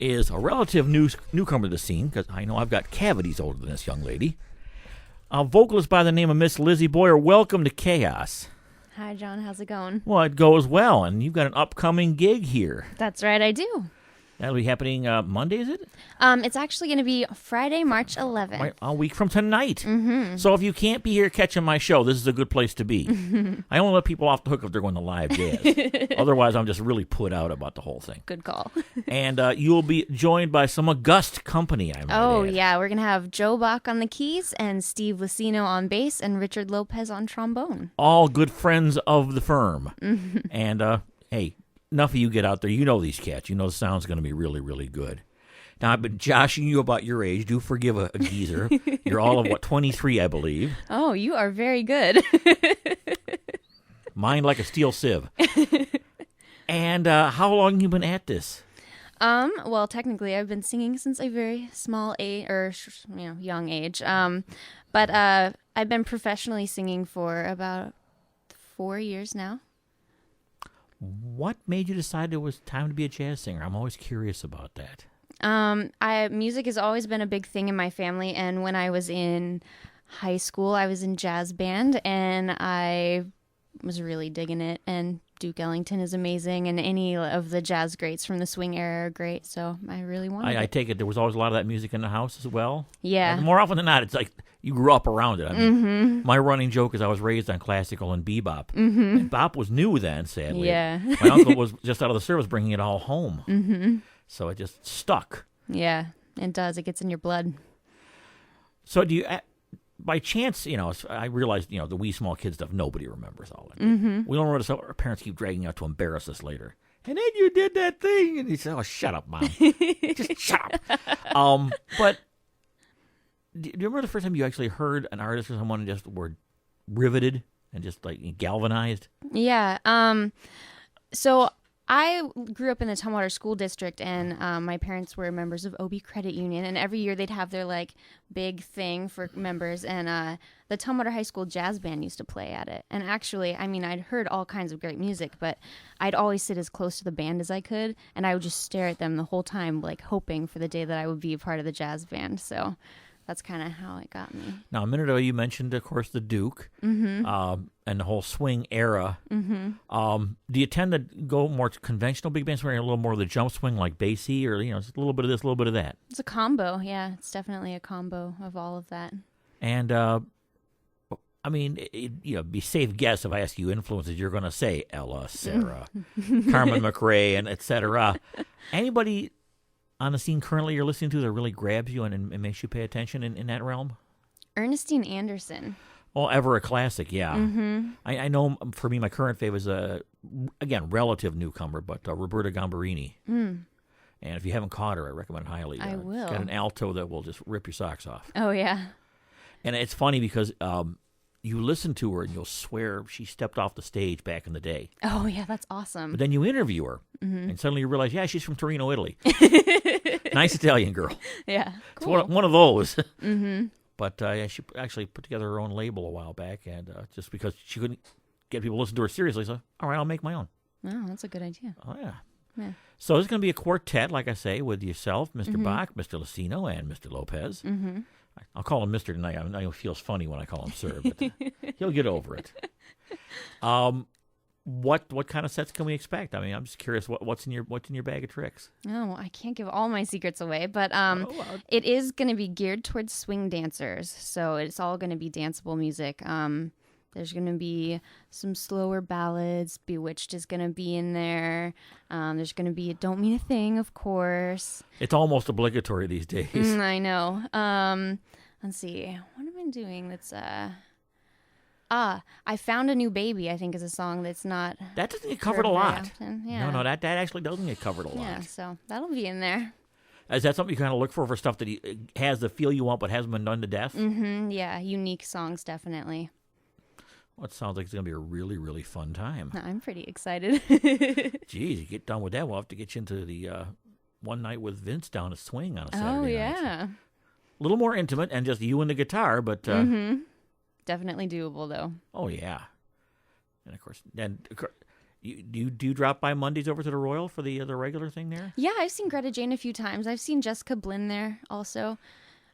is a relative newcomer to the scene, because I know I've got cavities older than this young lady. A vocalist by the name of Miss Lizzy Boyer. Welcome to KAOS. Hi, John. How's it going? Well, it goes well, and you've got an upcoming gig here. That's right, I do. That'll be happening Monday, is it? It's actually going to be Friday, March 11th. Right, a week from tonight. Mm-hmm. So if you can't be here catching my show, this is a good place to be. I only let people off the hook if they're going to live jazz. Otherwise, I'm just really put out about the whole thing. Good call. And you'll be joined by some august company, I might add. Yeah. We're going to have Joe Bach on the keys and Steve Lucino on bass and Richard Lopez on trombone. All good friends of the firm. And, hey, enough of you get out there. You know these cats. You know the sound's going to be really, really good. Now, I've been joshing you about your age. Do forgive a geezer. You're all of, 23, I believe. Oh, you are very good. Mine like a steel sieve. And how long have you been at this? Well, technically, I've been singing since a very small age, or young age. But I've been professionally singing for about 4 years now. What made you decide it was time to be a jazz singer? I'm always curious about that. Music has always been a big thing in my family, and when I was in high school, I was in jazz band, and I was really digging it, and Duke Ellington is amazing, and any of the jazz greats from the swing era are great, so I really wanted I it. take it there was always a lot of that music in the house as well? Yeah. More often than not, it's like you grew up around it. I mean, my running joke is I was raised on classical and bebop. And bop was new then, sadly. Yeah. My uncle was just out of the service bringing it all home. So it just stuck. Yeah, it does. It gets in your blood. So do you, by chance, I realize, the wee small kid stuff, nobody remembers all of it. We don't remember, so our parents keep dragging out to embarrass us later. And then you did that thing. And he said, oh, shut up, Mom. Just shut up. But do you remember the first time you actually heard an artist or someone and just were riveted and just like galvanized? Yeah. So I grew up in the Tumwater School District, and my parents were members of OB Credit Union, and every year they'd have their big thing for members, and the Tumwater High School Jazz Band used to play at it. And actually, I'd heard all kinds of great music, but I'd always sit as close to the band as I could, and I would just stare at them the whole time, hoping for the day that I would be a part of the jazz band. So that's kind of how it got me. Now, a minute ago, you mentioned, of course, the Duke and the whole swing era. Do you tend to go more conventional big bands, where you're a little more of the jump swing, like Basie, or just a little bit of this, a little bit of that? It's a combo, yeah. It's definitely a combo of all of that. And be safe guess if I ask you influences, you're going to say Ella, Sarah, Carmen McRae, and etc. Anybody on the scene currently you're listening to that really grabs you and makes you pay attention in that realm? Ernestine Anderson. Oh, ever a classic, yeah. I know for me, my current favorite is, again, relative newcomer, but Roberta Gambarini. And if you haven't caught her, I recommend highly. I will. She's got an alto that will just rip your socks off. Oh, yeah. And it's funny because you listen to her and you'll swear she stepped off the stage back in the day. Oh, yeah, that's awesome. But then you interview her, and suddenly you realize, yeah, she's from Torino, Italy. Nice Italian girl. Yeah, cool. It's one of those. But she actually put together her own label a while back, and just because she couldn't get people to listen to her seriously, so all right, I'll make my own. Oh, that's a good idea. Oh, yeah. Yeah. So it's going to be a quartet, like I say, with yourself, Mr. Bach, Mr. Lucino, and Mr. Lopez. I'll call him Mr. tonight. I know it feels funny when I call him Sir, but he'll get over it. What kind of sets can we expect? I'm just curious what's in your bag of tricks. Oh, I can't give all my secrets away, but it is going to be geared towards swing dancers, so it's all going to be danceable music. There's going to be some slower ballads. Bewitched is going to be in there. There's going to be Don't Mean a Thing, of course. It's almost obligatory these days. I know. Let's see. What am I doing that's... I Found a New Baby, I think, is a song that's not... That doesn't get covered a lot. Yeah. No, that actually doesn't get covered a lot. Yeah, so that'll be in there. Is that something you kind of look for stuff that has the feel you want but hasn't been done to death? Yeah, unique songs, definitely. Well, it sounds like it's going to be a really, really fun time. I'm pretty excited. Geez, you get done with that, we'll have to get you into the one night with Vince down at Swing on a Saturday night. Oh, yeah. A little more intimate and just you and the guitar, but... Definitely doable, though. Oh, yeah. And, of course, Do you drop by Mondays over to the Royal for the regular thing there? Yeah, I've seen Greta Jane a few times. I've seen Jessica Blinn there also.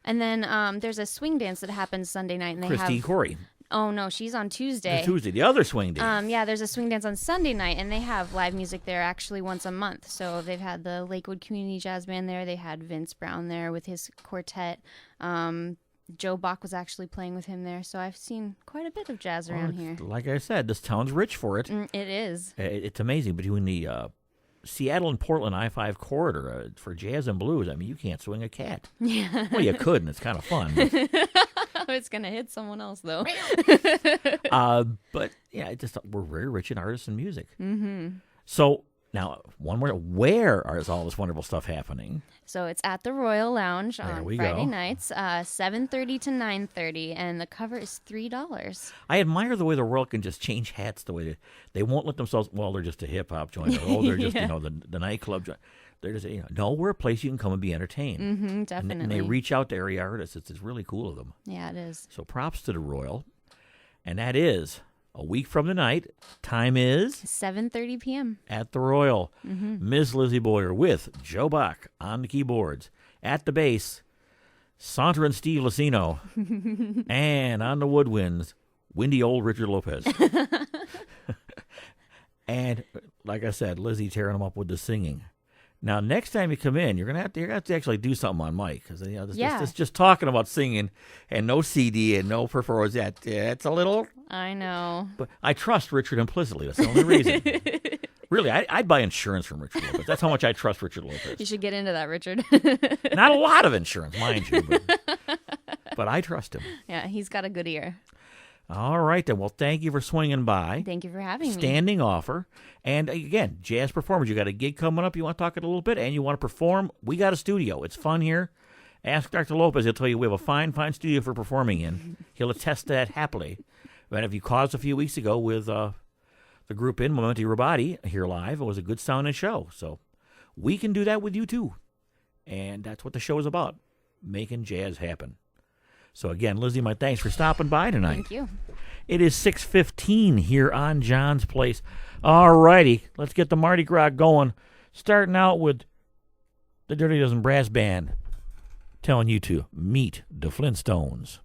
And then there's a swing dance that happens Sunday night. And they Christine have Corey. Oh, no, she's on Tuesday. The other swing dance. Yeah, there's a swing dance on Sunday night, and they have live music there actually once a month. So they've had the Lakewood Community Jazz Band there. They had Vince Brown there with his quartet. Joe Bach was actually playing with him there. So I've seen quite a bit of jazz around here. Like I said, this town's rich for it. It is. It's amazing. Between the Seattle and Portland I-5 corridor for jazz and blues, I mean, you can't swing a cat. Yeah. Well, you could, and it's kind of fun. It's going to hit someone else, though. But, yeah, we're very rich in artists and music. Mm-hmm. So, now, one more. Where is all this wonderful stuff happening? So it's at the Royal Lounge on Friday go. nights, 7:30 to 9:30, and the cover is $3. I admire the way the Royal can just change hats the way they won't let themselves, well, they're just a hip-hop joint. Or, they're just, the nightclub joint. They're just, no, we're a place you can come and be entertained. Mm-hmm, definitely. And they reach out to area artists. It's really cool of them. Yeah, it is. So props to the Royal. And that is a week from tonight. Time is 7:30 p.m. at the Royal. Ms. Lizzy Boyer with Joe Bach on the keyboards. At the bass, Sandra and Steve Lucino. And on the woodwinds, windy old Richard Lopez. And like I said, Lizzy tearing them up with the singing. Now, next time you come in, you're gonna have to actually do something on mic because this just talking about singing and no CD and no performance. It's a little. I know. But I trust Richard implicitly. That's the only reason. Really, I'd buy insurance from Richard Lopez. That's how much I trust Richard Lopez. You should get into that, Richard. Not a lot of insurance, mind you, but I trust him. Yeah, he's got a good ear. All right, then. Well, thank you for swinging by. Thank you for having me. Standing offer. And again, jazz performers, you got a gig coming up. You want to talk it a little bit and you want to perform. We got a studio. It's fun here. Ask Dr. Lopez. He'll tell you we have a fine studio for performing in. He'll attest to that happily. And if you caused a few weeks ago with the group in Momenti Rabati here live, it was a good sounding show. So we can do that with you too. And that's what the show is about, making jazz happen. So again, Lizzy, my thanks for stopping by tonight. Thank you. It is 6:15 here on John's Place. All righty, let's get the Mardi Gras going. Starting out with the Dirty Dozen Brass Band telling you to meet the Flintstones.